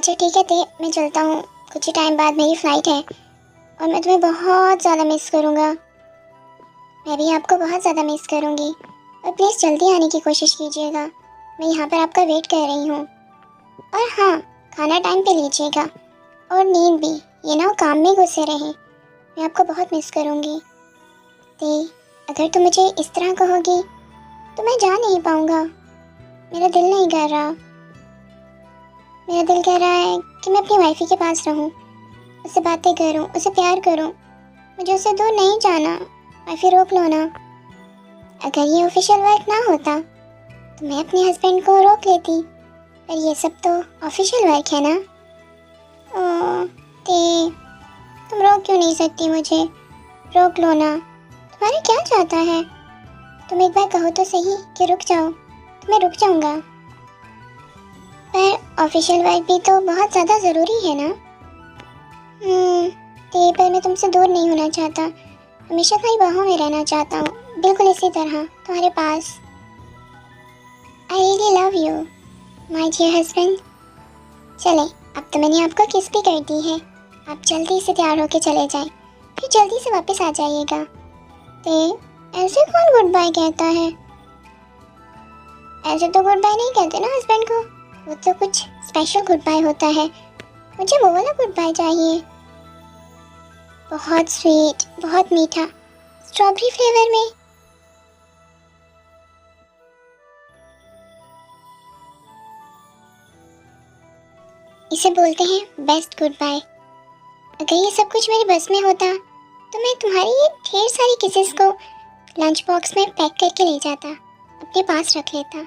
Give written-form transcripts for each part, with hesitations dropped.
अच्छा ठीक है ते मैं चलता हूँ, कुछ ही टाइम बाद मेरी फ़्लाइट है और मैं तुम्हें बहुत ज़्यादा मिस करूँगा। मैं भी आपको बहुत ज़्यादा मिस करूँगी और प्लीज़ जल्दी आने की कोशिश कीजिएगा। मैं यहाँ पर आपका वेट कर रही हूँ। और हाँ, खाना टाइम पे लीजिएगा और नींद भी, ये ना काम में घुसे रहें। मैं आपको बहुत मिस करूँगी। ते अगर तुम मुझे इस तरह कहोगी तो मैं जा नहीं पाऊँगा। मेरा दिल नहीं कर रहा। मेरा दिल कह रहा है कि मैं अपनी वाइफ़ी के पास रहूं, उससे बातें करूं, उसे प्यार करूं। मुझे उससे दूर नहीं जाना। वाइफ़ी रोक लो ना। अगर ये ऑफिशियल वर्क ना होता तो मैं अपने हस्बैंड को रोक लेती, पर ये सब तो ऑफिशियल वर्क है ना। ओह ते, तुम रोक क्यों नहीं सकती मुझे? रोक लो ना। तुम्हारा क्या चाहता है? तुम एक बार कहो तो सही कि रुक जाओ, तो मैं रुक जाऊंगा। पर ऑफिशियल वर्क भी तो बहुत ज़्यादा ज़रूरी है ना। ते पर मैं तुमसे दूर नहीं होना चाहता, हमेशा तुम्हारी बाहों में रहना चाहता हूँ, बिल्कुल इसी तरह तुम्हारे पास। I really love you my dear husband. चले, अब तो मैंने आपको किस भी कर दी है। आप जल्दी से तैयार होके चले जाएं, फिर जल्दी से वापस आ जाइएगा। ते ऐसे कौन गुड बाय कहता है? ऐसे तो गुड बाय नहीं कहते ना हस्बैंड को, वो तो कुछ स्पेशल गुड बाय होता है। मुझे वो वाला गुड बाय चाहिए, बहुत स्वीट, बहुत मीठा, स्ट्रॉबेरी फ्लेवर में। इसे बोलते हैं बेस्ट गुड बाय। अगर ये सब कुछ मेरे बस में होता तो मैं तुम्हारी ये ढेर सारी किसेस को लंच बॉक्स में पैक करके ले जाता, अपने पास रख लेता।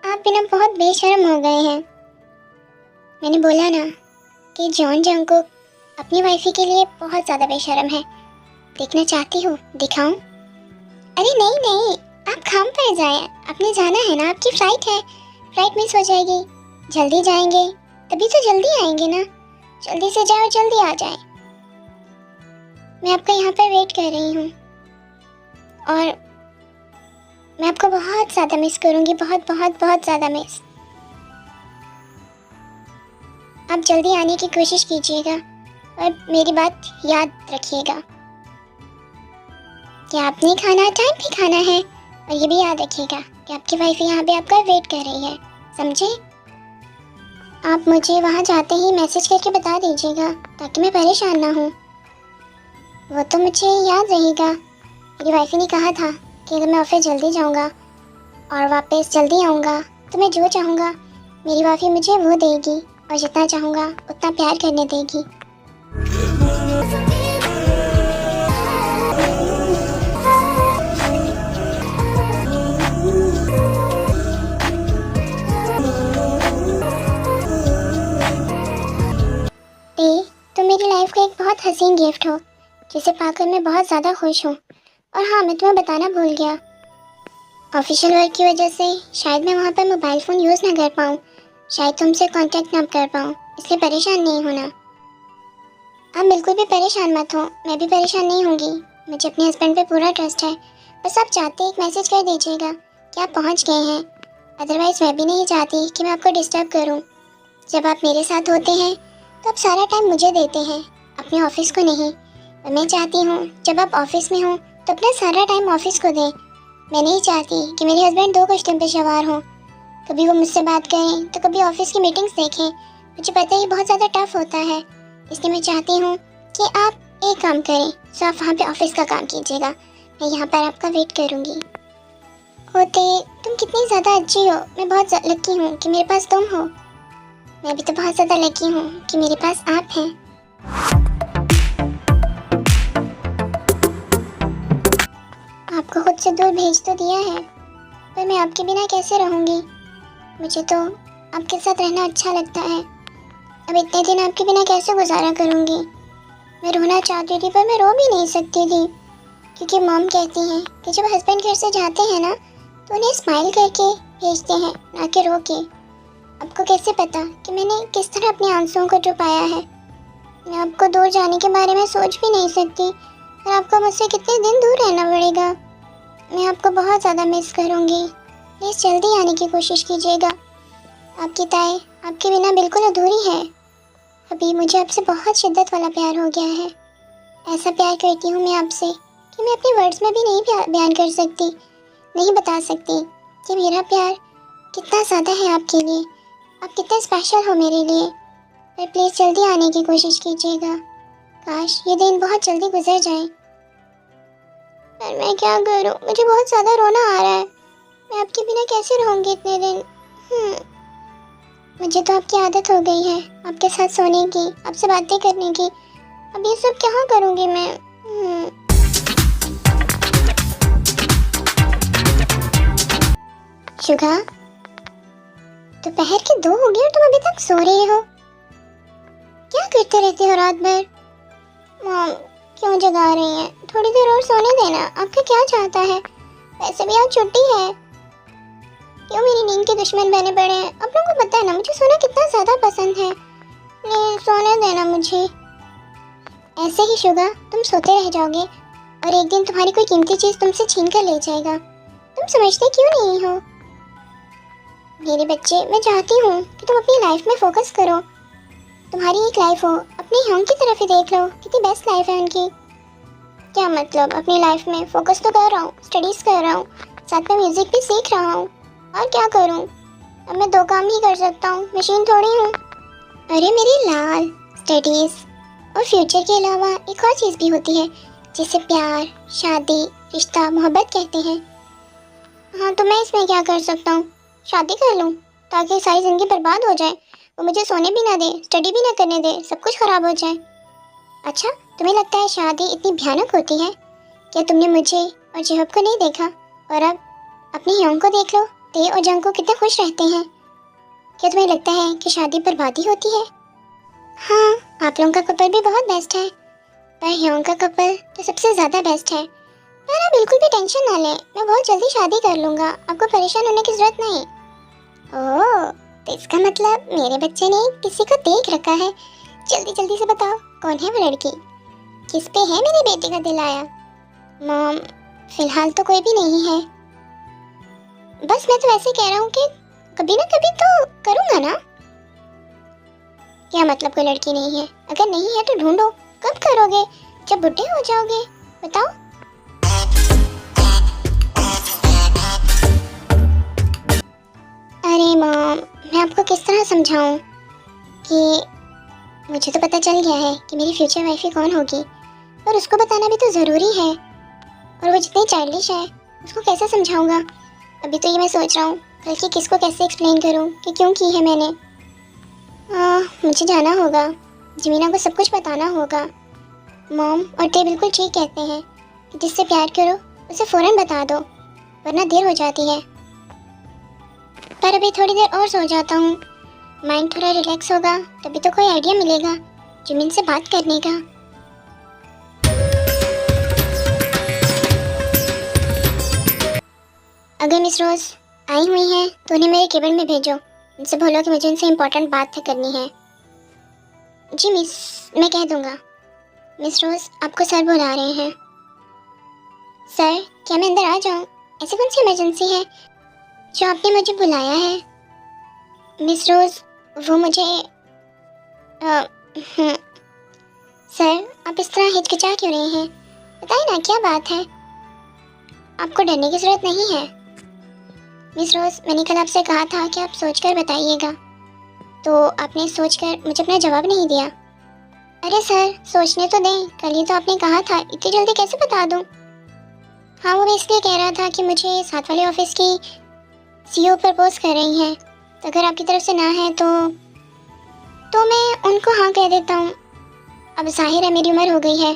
आप बिना बहुत बेशर्म हो गए हैं। मैंने बोला ना कि जॉन जंगकुक अपनी वाइफी के लिए बहुत ज़्यादा बेशर्म है। देखना चाहती हो? दिखाऊं? अरे नहीं नहीं, आप काम पर जाएं, आपने जाना है ना, आपकी फ़्लाइट है, फ़्लाइट मिस हो जाएगी। जल्दी जाएंगे तभी तो जल्दी आएंगे ना। जल्दी से जाओ, जल्दी आ जाए। मैं आपका यहाँ पर वेट कर रही हूँ और मैं आपको बहुत ज़्यादा मिस करूँगी, बहुत बहुत बहुत ज़्यादा मिस। आप जल्दी आने की कोशिश कीजिएगा और मेरी बात याद रखिएगा कि आपने खाना टाइम पे खाना है, और ये भी याद रखिएगा कि आपकी वाइफ यहाँ पे आपका वेट कर रही है, समझे? आप मुझे वहाँ जाते ही मैसेज करके बता दीजिएगा ताकि मैं परेशान ना हूँ। वो तो मुझे याद रहेगा, मेरी वाइफ ने कहा था कि अगर मैं ऑफिस जल्दी जाऊँगा और वापस जल्दी आऊँगा तो मैं जो चाहूँगा मेरी वाइफ मुझे वो देगी, और जितना चाहूँगा उतना प्यार करने देगी। तुम मेरी लाइफ का एक बहुत हसीन गिफ्ट हो जिसे पाकर मैं बहुत ज़्यादा खुश हूँ। और हाँ, मैं तुम्हें बताना भूल गया, ऑफिशियल वर्क की वजह से शायद मैं वहाँ पर मोबाइल फ़ोन यूज़ ना कर पाऊँ, शायद तुमसे कांटेक्ट ना कर पाऊँ, इसलिए परेशान नहीं होना। आप बिल्कुल भी परेशान मत हो, मैं भी परेशान नहीं होंगी। मुझे अपने हस्बैंड पे पूरा ट्रस्ट है। बस आप चाहते एक मैसेज कर दीजिएगा कि आप पहुँच गए हैं। अदरवाइज़ मैं भी नहीं चाहती कि मैं आपको डिस्टर्ब करूँ। जब आप मेरे साथ होते हैं तो आप सारा टाइम मुझे देते हैं, अपने ऑफिस को नहीं। और मैं चाहती हूँ जब आप ऑफिस में हो तो अपना सारा टाइम ऑफिस को दें। मैं नहीं चाहती कि मेरे हस्बैंड दो कश्तों पे सवार हों, कभी वो मुझसे बात करें तो कभी ऑफिस की मीटिंग्स देखें। मुझे पता है ये बहुत ज़्यादा टफ होता है, इसलिए मैं चाहती हूँ कि आप एक काम करें, सो आप वहाँ पे ऑफिस का काम कीजिएगा, मैं यहाँ पर आपका वेट करूँगी। होते तुम कितनी ज़्यादा अच्छी हो, मैं बहुत लकी हूँ कि मेरे पास तुम हो। मैं भी तो बहुत ज़्यादा लकी हूँ कि मेरे पास आप हैं। आपको खुद से दूर भेज तो दिया है, पर मैं आपके बिना कैसे रहूँगी? मुझे तो आपके साथ रहना अच्छा लगता है। अब इतने दिन आपके बिना कैसे गुजारा करूँगी? मैं रोना चाहती थी पर मैं रो भी नहीं सकती थी, क्योंकि मॉम कहती हैं कि जब हस्बैंड घर से जाते हैं ना तो उन्हें स्माइल करके भेजते हैं, ना कि रो के। आपको कैसे पता कि मैंने किस तरह अपने आंसुओं को छुपाया है? मैं आपको दूर जाने के बारे में सोच भी नहीं सकती, और आपको मुझसे कितने दिन दूर रहना पड़ेगा। मैं आपको बहुत ज़्यादा मिस करूँगी। प्लीज़ जल्दी आने की कोशिश कीजिएगा। आपकी ताई आपके बिना बिल्कुल अधूरी है। अभी मुझे आपसे बहुत शिद्दत वाला प्यार हो गया है। ऐसा प्यार करती हूँ मैं आपसे कि मैं अपने वर्ड्स में भी नहीं बयान कर सकती, नहीं बता सकती कि मेरा प्यार कितना ज़्यादा है आपके लिए। आप कितना स्पेशल हो मेरे लिए। पर प्लीज़ जल्दी आने की कोशिश कीजिएगा। काश ये दिन बहुत जल्दी गुजर जाए। पर मैं क्या करूँ, मुझे बहुत ज़्यादा रोना आ रहा है। मैं आपके बिना कैसे रहूँगी इतने दिन। मुझे तो आपकी आदत हो गई है, आपके साथ सोने की, आपसे बातें करने की। अब ये सब क्या करूँगी मैं। शुगा, दोपहर के 2 हो गए और तुम अभी तक सो रही हो। क्या करते रहते हो रात भर। मॉम क्यों जगा रही हैं? थोड़ी देर और सोने देना। आपका क्या चाहता है? वैसे भी आज छुट्टी है। क्यों मेरी नींद के दुश्मन बने पड़े हैं? आप लोगों को पता है ना मुझे सोना कितना ज़्यादा पसंद है। प्लीज सोने देना मुझे। ऐसे ही शुगा तुम सोते रह जाओगे और एक दिन तुम्हारी कोई कीमती चीज़ तुमसे छीन कर ले जाएगा। तुम समझते क्यों नहीं हो? मेरे बच्चे, मैं चाहती हूँ कि तुम अपनी लाइफ में फोकस करो। तुम्हारी एक लाइफ हो, अपनी ह्योंग की तरफ ही देख लो, कितनी बेस्ट लाइफ है उनकी। क्या मतलब अपनी लाइफ में फोकस तो कर रहा हूँ, स्टडीज़ कर रहा हूँ, साथ में म्यूज़िक भी सीख रहा हूँ। और क्या करूँ? अब मैं 2 काम ही कर सकता हूँ, मशीन थोड़ी हूँ। अरे मेरी लाल, स्टडीज़ और फ्यूचर के अलावा एक और चीज़ भी होती है जिसे प्यार, शादी, रिश्ता, मोहब्बत कहते हैं। हाँ तो मैं इसमें क्या कर सकता हूँ? शादी कर लूँ ताकि सारी ज़िंदगी बर्बाद हो जाए। वो मुझे सोने भी ना दे, स्टडी भी ना करने दे, सब कुछ खराब हो जाए। अच्छा, तुम्हें लगता है शादी इतनी भयानक होती है? क्या तुमने मुझे और जेहब को नहीं देखा? और अब अपनी ह्योंग को देख लो, ते और जंग को कितने खुश रहते हैं। क्या तुम्हें लगता है कि शादी बर्बादी होती है? हाँ, आप लोगों का कपल भी बहुत बेस्ट है, पर ह्योंग का कपल तो सबसे ज़्यादा बेस्ट है। पर आप बिल्कुल भी टेंशन ना लें, मैं बहुत जल्दी शादी कर लूँगा, आपको परेशान होने की ज़रूरत नहीं। ओह, तो इसका मतलब मेरे बच्चे ने किसी को देख रखा है। जल्दी जल्दी से बताओ, कौन है वो लड़की? किस पे है मेरे बेटे का दिल आया? मॉम, फिलहाल तो कोई भी नहीं है। बस मैं तो ऐसे कह रहा हूँ कि कभी ना कभी तो करूँगा ना। क्या मतलब कोई लड़की नहीं है? अगर नहीं है तो ढूंढो। कब करोगे? जब बुढ़े हो जाओगे। बताओ। अरे मॉम, मैं आपको किस तरह समझाऊं कि मुझे तो पता चल गया है कि मेरी फ्यूचर वाइफ कौन होगी, पर उसको बताना भी तो ज़रूरी है। और वो जितनी चाइल्डिश है, उसको कैसे समझाऊंगा? अभी तो ये मैं सोच रहा हूँ कल की किसको कैसे एक्सप्लेन करूँ कि क्यों की है मैंने। मुझे जाना होगा, जमीना को सब कुछ बताना होगा। मॉम और ते बिल्कुल ठीक कहते हैं कि जिससे प्यार करो उसे फ़ौरन बता दो, वरना देर हो जाती है। पर अभी थोड़ी देर और सो जाता हूँ, माइंड थोड़ा रिलैक्स होगा, तभी तो कोई आइडिया मिलेगा जमीन से बात करने का। अगर मिस रोज़ आई हुई हैं तो उन्हें मेरे केबिन में भेजो। उनसे बोलो कि मुझे उनसे इम्पोर्टेंट बात करनी है। जी मिस, मैं कह दूँगा। मिस रोज़, आपको सर बुला रहे हैं। सर, क्या मैं अंदर आ जाऊँ? ऐसी कौन सी इमरजेंसी है जो आपने मुझे बुलाया है? मिस रोज़, वो मुझे सर, आप इस तरह हिचकिचा क्यों रहे हैं? बताइए ना, क्या बात है? आपको डरने की ज़रूरत नहीं है। मिस रोज़, मैंने कल आपसे कहा था कि आप सोचकर बताइएगा, तो आपने सोचकर मुझे अपना जवाब नहीं दिया। अरे सर, सोचने तो दें, कल ही तो आपने कहा था, इतनी जल्दी कैसे बता दूं? हाँ, वो इसलिए कह रहा था कि मुझे साथ वाले ऑफिस की सीईओ प्रपोज कर रही हैं, तो अगर आपकी तरफ से ना है तो मैं उनको हाँ कह देता हूँ। अब जाहिर है मेरी उम्र हो गई है,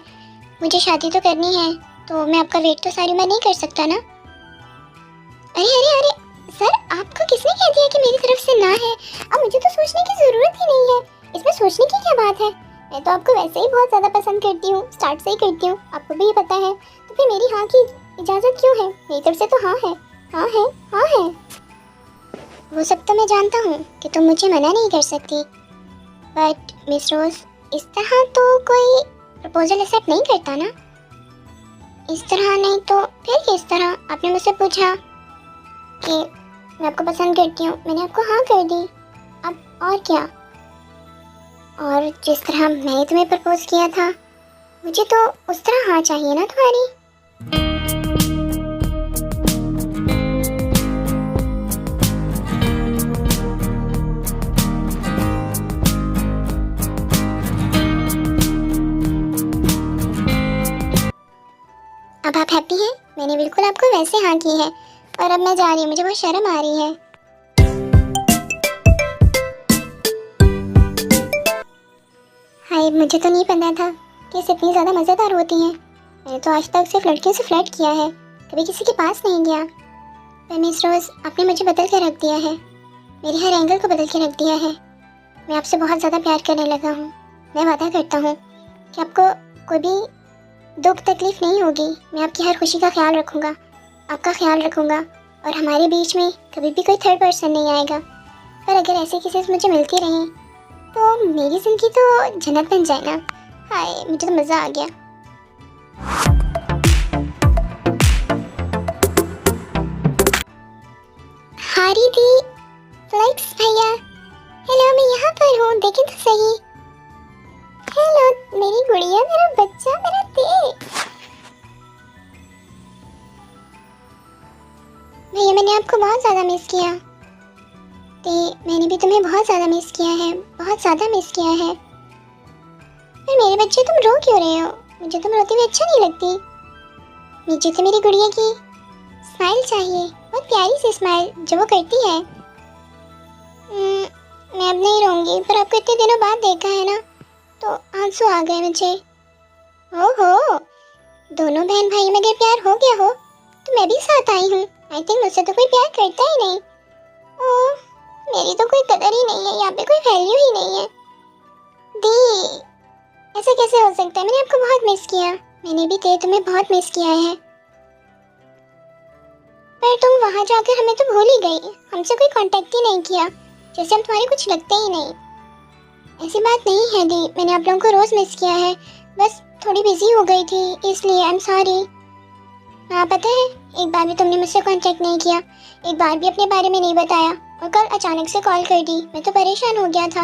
मुझे शादी तो करनी है, तो मैं आपका वेट तो सारी उम्र नहीं कर सकता ना। अरे अरे अरे सर, आपको किसने कह दिया कि मेरी तरफ से ना है? अब मुझे तो सोचने की ज़रूरत ही नहीं है, इसमें सोचने की क्या बात है? मैं तो आपको वैसे ही बहुत ज़्यादा पसंद करती हूँ, स्टार्ट से ही करती हूँ, आपको भी ये पता है, तो फिर मेरी हाँ की इजाज़त क्यों है? मेरी तरफ से तो हाँ है, हाँ है, हाँ है। वो सब तो मैं जानता हूँ कि तुम मुझे मना नहीं कर सकती, बट मिस रोज़, इस तरह तो कोई प्रपोजल एक्सेप्ट नहीं करता ना। इस तरह नहीं तो फिर किस तरह? आपने मुझसे पूछा कि मैं आपको पसंद करती हूँ, मैंने आपको हाँ कर दी। अब और क्या, और जिस तरह मैंने तुम्हें प्रपोज किया था, मुझे तो उस तरह हाँ चाहिए ना तुम्हारी। अब आप हैप्पी हैं? मैंने बिल्कुल आपको वैसे हाँ की है, और अब मैं जा रही हूँ, मुझे बहुत शर्म आ रही है। हाय, मुझे तो नहीं पता था कि इस इतनी ज़्यादा मज़ेदार होती हैं। मैंने तो आज तक सिर्फ लड़कियों से फ्लर्ट किया है, कभी किसी के पास नहीं गया। पर मिस रोज़, आपने मुझे बदल के रख दिया है, मेरे हर एंगल को बदल के रख दिया है। मैं आपसे बहुत ज़्यादा प्यार करने लगा हूँ। मैं वादा करता हूँ कि आपको कोई भी दुख तकलीफ नहीं होगी। मैं आपकी हर खुशी का ख्याल रखूँगा, आपका ख्याल रखूँगा, और हमारे बीच में कभी भी कोई थर्ड पर्सन नहीं आएगा। पर अगर ऐसे किसी से मुझे मिलती रही तो मेरी ज़िंदगी तो जन्नत बन जाए ना। हाय, मुझे तो मज़ा आ गया। हारी दी, फ्लेक्स भैया, हेलो, मैं यहाँ पर हूँ, देखें तो सही। हेलो मेरी गुड़िया, मेरा बच्चा, मेरा दे। भैया, मैंने आपको बहुत ज़्यादा मिस किया। ते मैंने भी तुम्हें बहुत ज़्यादा मिस किया है, बहुत ज़्यादा मिस किया है। पर मेरे बच्चे, तुम रो क्यों रहे हो? मुझे तुम रोती हुई अच्छा नहीं लगती। मुझे तो मेरी गुड़िया की स्माइल चाहिए, बहुत प्यारी सी स्माइल जो वो करती है। मैं अब नहीं रोऊंगी, पर आपको इतने दिनों बाद देखा है ना, तो आंसू आ गए मुझे। ओहो, दोनों बहन भाई में अगर प्यार हो गया हो तो मैं भी साथ आई हूँ। आई थिंक मुझसे तो कोई प्यार करता ही नहीं। ओह, मेरी तो कोई कदर ही नहीं है, यहाँ पे कोई वैल्यू ही नहीं है। दी, ऐसे कैसे हो सकता है? मैंने आपको बहुत मिस किया। मैंने भी तुम्हें बहुत मिस किया है। पर तुम वहाँ जाकर हमें तो भूल ही गई, हमसे कोई कांटेक्ट ही नहीं किया, जैसे हम तुम्हारे कुछ लगते ही नहीं। ऐसी बात नहीं है दी, मैंने आप लोगों को रोज़ मिस किया है, बस थोड़ी बिजी हो गई थी, इसलिए आई एम सॉरी। हाँ, पता है, एक बार भी तुमने मुझसे कांटेक्ट नहीं किया, एक बार भी अपने बारे में नहीं बताया, और कल अचानक से कॉल कर दी। मैं तो परेशान हो गया था।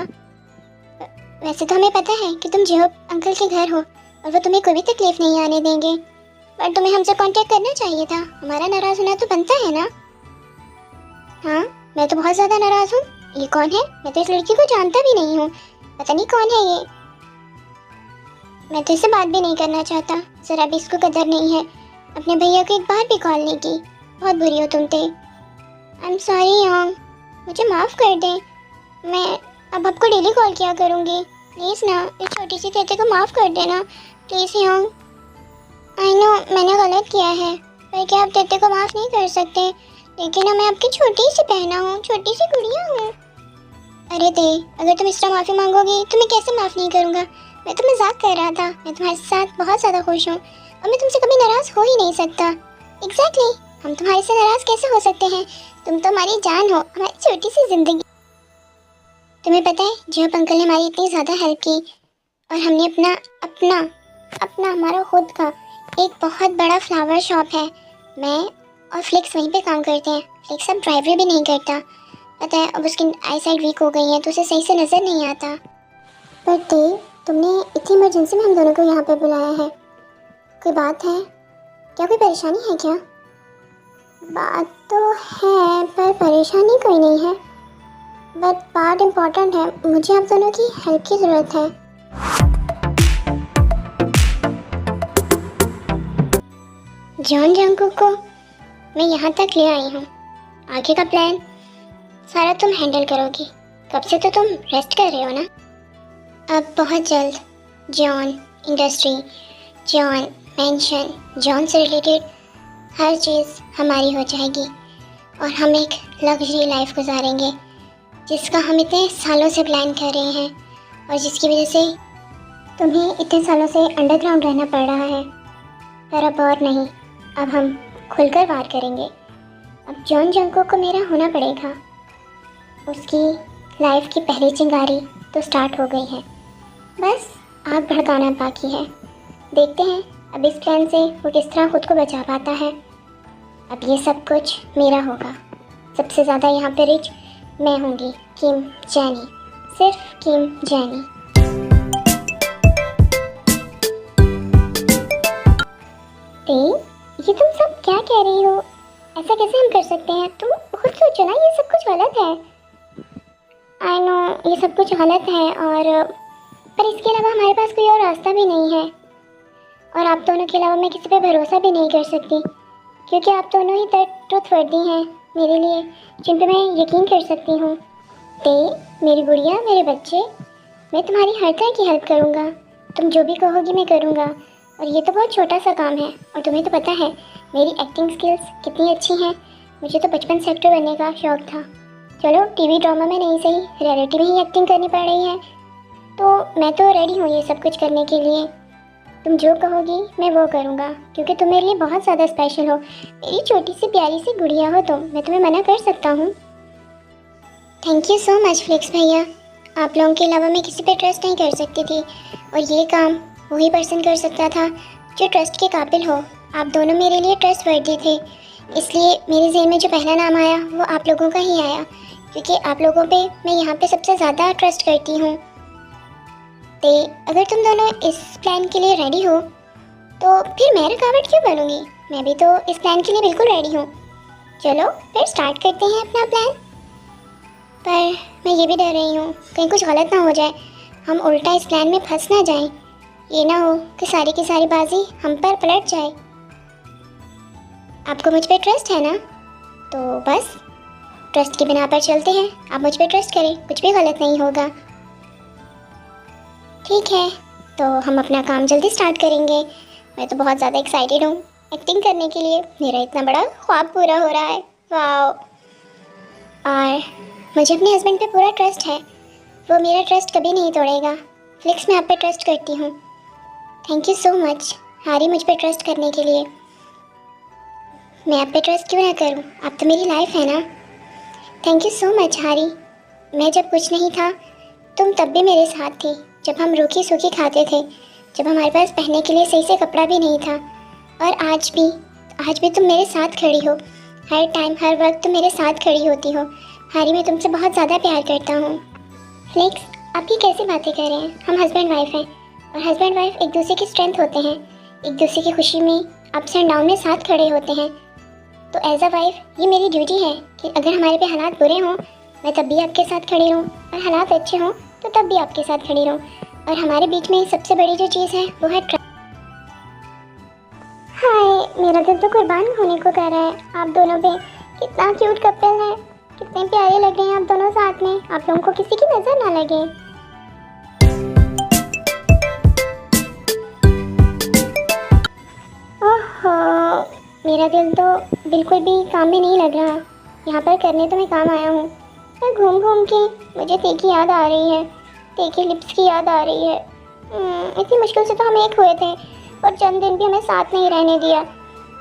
वैसे तो हमें पता है कि तुम जियो अंकल के घर हो और वो तुम्हें कोई भी तकलीफ नहीं आने देंगे, पर तुम्हें हमसे कांटेक्ट करना चाहिए था। हमारा नाराज़ होना तो बनता है ना। हाँ, मैं तो बहुत ज़्यादा नाराज़ हूँ। ये कौन है? मैं तो इस लड़की को जानता भी नहीं हूँ, पता नहीं कौन है ये। मैं तो इससे बात भी नहीं करना चाहता, ज़रा भी इसको कदर नहीं है। अपने भैया को एक बार भी कॉल नहीं की। बहुत बुरी हो तुम थे। आई एम सॉरी योंग, मुझे माफ़ कर दें। मैं अब आपको डेली कॉल किया करूँगी, प्लीज़ ना, इस छोटी सी तेते को माफ़ कर देना प्लीज़ योंग। आई नो मैंने गलत किया है, पर क्या आप तेते को माफ़ नहीं कर सकते? लेकिन मैं आपकी छोटी सी बहना हूँ, छोटी सी गुड़िया हूँ। अरे दे, अगर तुम इस तरह माफ़ी मांगोगी तो मैं कैसे माफ़ नहीं करूँगा? मैं तो मजाक कर रहा था। मैं तुम्हारे साथ बहुत ज़्यादा खुश हूँ और मैं तुमसे कभी नाराज़ हो ही नहीं सकता। एग्जैक्टली, हम तुम्हारे से नाराज़ कैसे हो सकते हैं? तुम तो हमारी जान हो, हमारी छोटी सी जिंदगी। तुम्हें पता है, जियो अंकल ने हमारी इतनी ज़्यादा हेल्प की, और हमने अपना अपना अपना हमारा खुद का एक बहुत बड़ा फ्लावर शॉप है। मैं और फ्लिक्स वहीं पे काम करते हैं। फ्लिक्स अब ड्राइवरी भी नहीं करता, पता है, अब उसकी आई साइड वीक हो गई है तो उसे सही से नज़र नहीं आता। पर तुमने इतनी इमरजेंसी में हम दोनों को यहाँ पे बुलाया है, कोई बात है क्या? कोई परेशानी है क्या? बात तो है, पर परेशानी कोई नहीं है, बट बात इम्पोर्टेंट है। मुझे आप दोनों की हेल्प की ज़रूरत है। जॉन जंगकुक को मैं यहाँ तक ले आई हूँ, आगे का प्लान सारा तुम हैंडल करोगी। कब से तो तुम रेस्ट कर रहे हो ना। अब बहुत जल्द John industry, John mention, John से रिलेटेड हर चीज़ हमारी हो जाएगी, और हम एक लग्जरी लाइफ गुजारेंगे जिसका हम इतने सालों से प्लान कर रहे हैं, और जिसकी वजह से तुम्हें इतने सालों से अंडरग्राउंड रहना पड़ रहा है। पर अब और नहीं, अब हम खुलकर वार करेंगे। अब जॉन जंगकुक को मेरा होना पड़ेगा। उसकी लाइफ की पहली चिंगारी तो स्टार्ट हो गई है, बस आग भड़काना बाकी है। देखते हैं अब इस प्लान से वो किस तरह खुद को बचा पाता है। अब ये सब कुछ मेरा होगा। सबसे ज़्यादा यहाँ पे रिच मैं होंगी, किम, जैनी, सिर्फ किम जैनी। ते, ये तुम सब क्या कह रही हो? ऐसा कैसे हम कर सकते हैं? तुम खुद सोचो ना, ये सब कुछ गलत है। आई नो ये सब कुछ गलत है, और पर इसके अलावा हमारे पास कोई और रास्ता भी नहीं है। और आप दोनों के अलावा मैं किसी पे भरोसा भी नहीं कर सकती, क्योंकि आप दोनों ही ट्रुथ वर्दी हैं मेरे लिए, जिन पे मैं यकीन कर सकती हूँ। ते, मेरी गुड़िया, मेरे बच्चे, मैं तुम्हारी हर तरह की हेल्प करूँगा। तुम जो भी कहोगी मैं करूँगा। और ये तो बहुत छोटा सा काम है, और तुम्हें तो पता है मेरी एक्टिंग स्किल्स कितनी अच्छी हैं। मुझे तो बचपन से एक्टर बनने का शौक़ था। चलो टीवी ड्रामा में नहीं सही, रियलिटी में ही एक्टिंग करनी पड़ रही है, तो मैं तो रेडी हूँ ये सब कुछ करने के लिए। तुम जो कहोगी मैं वो करूँगा, क्योंकि तुम मेरे लिए बहुत ज़्यादा स्पेशल हो। मेरी छोटी सी प्यारी सी गुड़िया हो तुम, मैं तुम्हें मना कर सकता हूँ? Thank you so much flix भैया। आप लोगों के अलावा मैं किसी पे ट्रस्ट नहीं कर सकती थी, और ये काम वही पर्सन कर सकता था जो ट्रस्ट के काबिल हो। आप दोनों मेरे लिए ट्रस्ट वर्दी थे, इसलिए मेरे ज़हन में जो पहला नाम आया वो आप लोगों का ही आया, क्योंकि आप लोगों पे मैं यहाँ पे सबसे ज़्यादा ट्रस्ट करती हूँ। तो अगर तुम दोनों इस प्लान के लिए रेडी हो तो फिर मैं रुकावट क्यों बनूँगी? मैं भी तो इस प्लान के लिए बिल्कुल रेडी हूँ। चलो फिर स्टार्ट करते हैं अपना प्लान। पर मैं ये भी डर रही हूँ कहीं कुछ गलत ना हो जाए, हम उल्टा इस प्लान में फंस ना जाएं। ये ना हो कि सारी की सारी बाजी हम पर पलट जाए। आपको मुझ पे ट्रस्ट है ना? तो बस ट्रस्ट की बिना पर चलते हैं। आप मुझ पे ट्रस्ट करें, कुछ भी गलत नहीं होगा। ठीक है, तो हम अपना काम जल्दी स्टार्ट करेंगे। मैं तो बहुत ज़्यादा एक्साइटेड हूँ एक्टिंग करने के लिए। मेरा इतना बड़ा ख्वाब पूरा हो रहा है, वाओ। और मुझे अपने हस्बैंड पे पूरा ट्रस्ट है, वो मेरा ट्रस्ट कभी नहीं तोड़ेगा। फ्लिक्स, मैं आप पे ट्रस्ट करती हूँ। थैंक यू सो मच हारी, मुझ पे ट्रस्ट करने के लिए। मैं आप पे ट्रस्ट क्यों ना करूँ, आप तो मेरी लाइफ है ना। थैंक यू सो मच हारी। मैं जब कुछ नहीं था तुम तब भी मेरे साथ थी, जब हम रूखी सूखी खाते थे, जब हमारे पास पहनने के लिए सही से कपड़ा भी नहीं था। और आज भी तुम मेरे साथ खड़ी हो। हर टाइम हर वक्त तुम मेरे साथ खड़ी होती हो। हारी, मैं तुमसे बहुत ज़्यादा प्यार करता हूँ। फ्लिक्स, आप ये कैसी बातें कर रहे हैं? हम हस्बैंड वाइफ हैं, और हस्बैंड वाइफ एक दूसरे की स्ट्रेंथ होते हैं, एक दूसरे की खुशी में अप्स एंड डाउन में साथ खड़े होते हैं। तो एज अ वाइफ ये मेरी ड्यूटी है कि अगर हमारे पे हालात बुरे हों मैं तब भी आपके साथ खड़ी रहूँ, और हालात अच्छे हों तो तब भी आपके साथ खड़ी रहूँ। और हमारे बीच में सबसे बड़ी जो चीज़ है वो है ट्रस्ट। हाय, मेरा दिल तो कुर्बान होने को कह रहा है आप दोनों पे। कितना क्यूट कपल है, कितने प्यारे लग रहे हैं आप दोनों साथ में। आप लोगों को किसी की नज़र ना लगे। ओहो, मेरा दिल तो बिल्कुल भी काम में नहीं लग रहा। यहाँ पर करने तो मैं काम आया हूँ, पर घूम घूम के मुझे ते की याद आ रही है, ते के लिप्स की याद आ रही है। इतनी मुश्किल से तो हम एक हुए थे, और चंद दिन भी हमें साथ नहीं रहने दिया।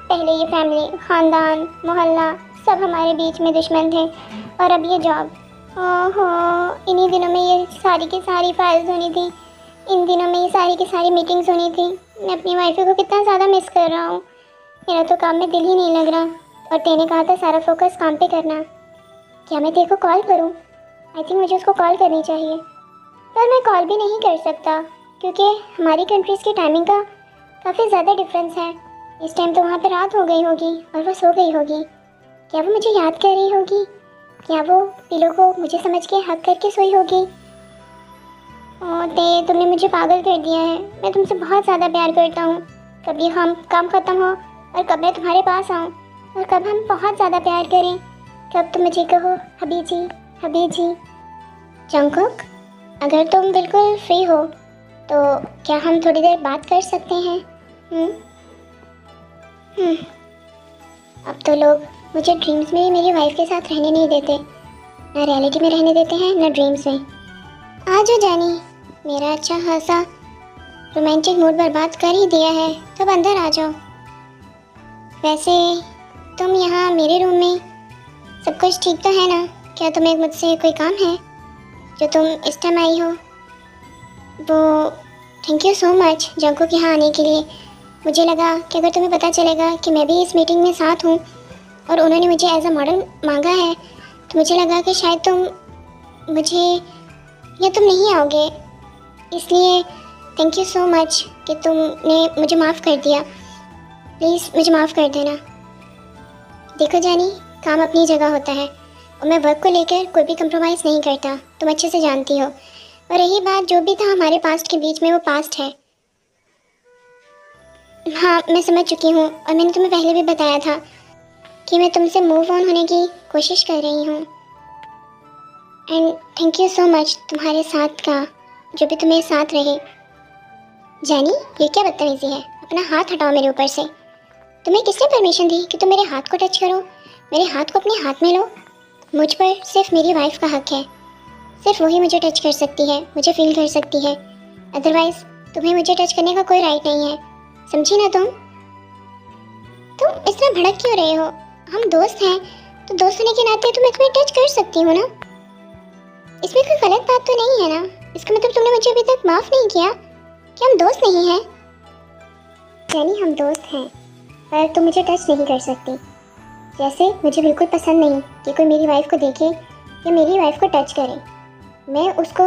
पहले ये फैमिली, ख़ानदान, मोहल्ला सब हमारे बीच में दुश्मन थे, और अब ये जॉब। ओहो, इन्हीं दिनों में ये सारी की सारी फाइल्स होनी थी, इन दिनों में ये सारी की सारी मीटिंग्स होनी थी। मैं अपनी वाइफ को कितना ज़्यादा मिस कर रहा हूँ। मेरा तो काम में दिल ही नहीं लग रहा, और तेने कहा था सारा फोकस काम पे करना। क्या मैं तेरे को कॉल करूँ? आई थिंक मुझे उसको कॉल करनी चाहिए, पर मैं कॉल भी नहीं कर सकता क्योंकि हमारी कंट्रीज़ की टाइमिंग का काफ़ी ज़्यादा डिफरेंस है। इस टाइम तो वहाँ पे रात हो गई होगी और वो सो गई होगी। क्या वो मुझे याद कर रही होगी? क्या वो पिलो को मुझे समझ के हक करके सोई होगी? ते, तुमने मुझे पागल कर दिया है। मैं तुमसे बहुत ज़्यादा प्यार करता हूँ। कभी हम काम ख़त्म हो और कब मैं तुम्हारे पास आऊँ, और कब हम बहुत ज़्यादा प्यार करें, कब तुम मुझे कहो हबी जी, हबी जी। जंगकुक, अगर तुम बिल्कुल फ्री हो तो क्या हम थोड़ी देर बात कर सकते हैं? अब तो लोग मुझे ड्रीम्स में भी मेरी वाइफ के साथ रहने नहीं देते, ना रियलिटी में रहने देते हैं ना ड्रीम्स में। आ जाओ जानी, मेरा अच्छा खासा रोमांटिक मूड बर्बाद कर ही दिया है, तो अंदर आ जाओ। वैसे तुम यहाँ मेरे रूम में, सब कुछ ठीक तो है ना? क्या तुम्हें मुझसे कोई काम है जो तुम इस टाइम आई हो? वो thank you so much Jungkook यहाँ आने के लिए। मुझे लगा कि अगर तुम्हें पता चलेगा कि मैं भी इस मीटिंग में साथ हूँ और उन्होंने मुझे एज अ मॉडल मांगा है, तो मुझे लगा कि शायद तुम मुझे या तुम नहीं आओगे, इसलिए थैंक यू सो मच कि तुमने मुझे माफ़ कर दिया। प्लीज़ मुझे माफ़ कर देना। देखो जानी, काम अपनी जगह होता है और मैं वर्क को लेकर कोई भी कंप्रोमाइज़ नहीं करता, तुम अच्छे से जानती हो। और रही बात जो भी था हमारे पास्ट के बीच में, वो पास्ट है। हाँ, मैं समझ चुकी हूँ और मैंने तुम्हें पहले भी बताया था कि मैं तुमसे मूव ऑन होने की कोशिश कर रही हूँ। And thank you so much तुम्हारे साथ का, जो भी तुम्हें साथ रहे। जानी, ये क्या बदतमीज़ी है? अपना हाथ हटाओ मेरे ऊपर से। तुम्हें किसने परमिशन दी कि तुम मेरे हाथ को टच करो? मेरे हाथ को अपने हाथ में लो। मुझ पर सिर्फ मेरी वाइफ का हक है, सिर्फ वही मुझे टच कर सकती है, मुझे फील कर सकती है। अदरवाइज तुम्हें मुझे टच करने का कोई राइट नहीं है, समझी ना तुम? तुम इस तरह भड़क क्यों रहे हो? हम दोस्त हैं, तो दोस्त होने के नाते तुम एक बार टच कर सकती हो ना। इसमें कोई गलत बात तो नहीं है ना? इसका मतलब तुमने मुझे अभी तक माफ़ नहीं किया कि हम दोस्त नहीं हैं? यानी हम दोस्त हैं, पर तुम मुझे टच नहीं कर सकती। जैसे मुझे बिल्कुल पसंद नहीं कि कोई मेरी वाइफ को देखे या मेरी वाइफ को टच करे। मैं उसको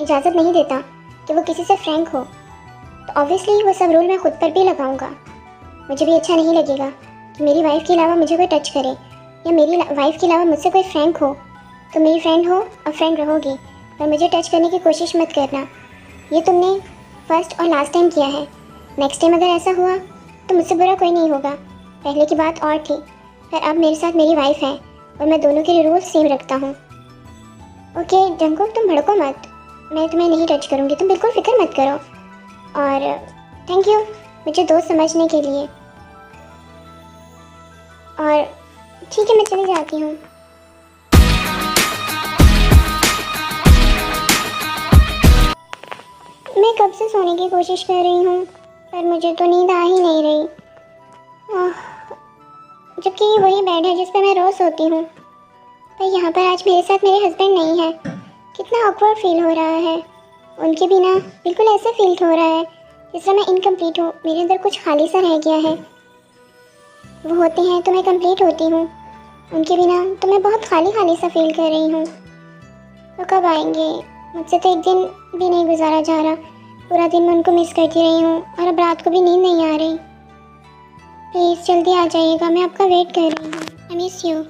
इजाज़त नहीं देता कि वो किसी से फ्रैंक हो, तो ऑब्वियसली वो सब रूल मैं खुद पर भी लगाऊंगा। मुझे भी अच्छा नहीं लगेगा कि मेरी वाइफ के अलावा मुझे कोई टच करे या मेरी वाइफ के अलावा मुझसे कोई फ्रैंक हो। तो मेरी फ्रेंड हो और फ्रेंड रहोगी, पर मुझे टच करने की कोशिश मत करना। ये तुमने फर्स्ट और लास्ट टाइम किया है। नेक्स्ट टाइम अगर ऐसा हुआ तो मुझसे बुरा कोई नहीं होगा। पहले की बात और थी, पर अब मेरे साथ मेरी वाइफ है और मैं दोनों के रूल्स सेम रखता हूँ। ओके जंकुक, तुम भड़को मत, मैं तुम्हें नहीं टच करूँगी, तुम बिल्कुल फिक्र मत करो। और थैंक यू मुझे दोस्त समझने के लिए। और ठीक है, मैं चली जाती हूँ। मैं कब से सोने की कोशिश कर रही हूँ, पर मुझे तो नींद आ ही नहीं रही। जबकि ये वही बेड है जिस पर मैं रोज़ सोती हूँ, पर यहाँ पर आज मेरे साथ मेरे हस्बैंड नहीं है। कितना ऑकवर्ड फील हो रहा है। उनके बिना बिल्कुल ऐसा फील हो रहा है जिस तरह मैं इनकम्प्लीट हूँ, मेरे अंदर कुछ खाली सा रह गया है। वो होते हैं तो मैं कंप्लीट होती हूँ, उनके बिना तो मैं बहुत खाली खाली सा फील कर रही हूँ। तो कब आएंगे? मुझसे तो एक दिन भी नहीं गुजारा जा रहा। पूरा दिन मैं उनको मिस करती रही हूँ और अब रात को भी नींद नहीं आ रही। प्लीज़ जल्दी आ जाइएगा, मैं आपका वेट कर रही हूँ। I miss you.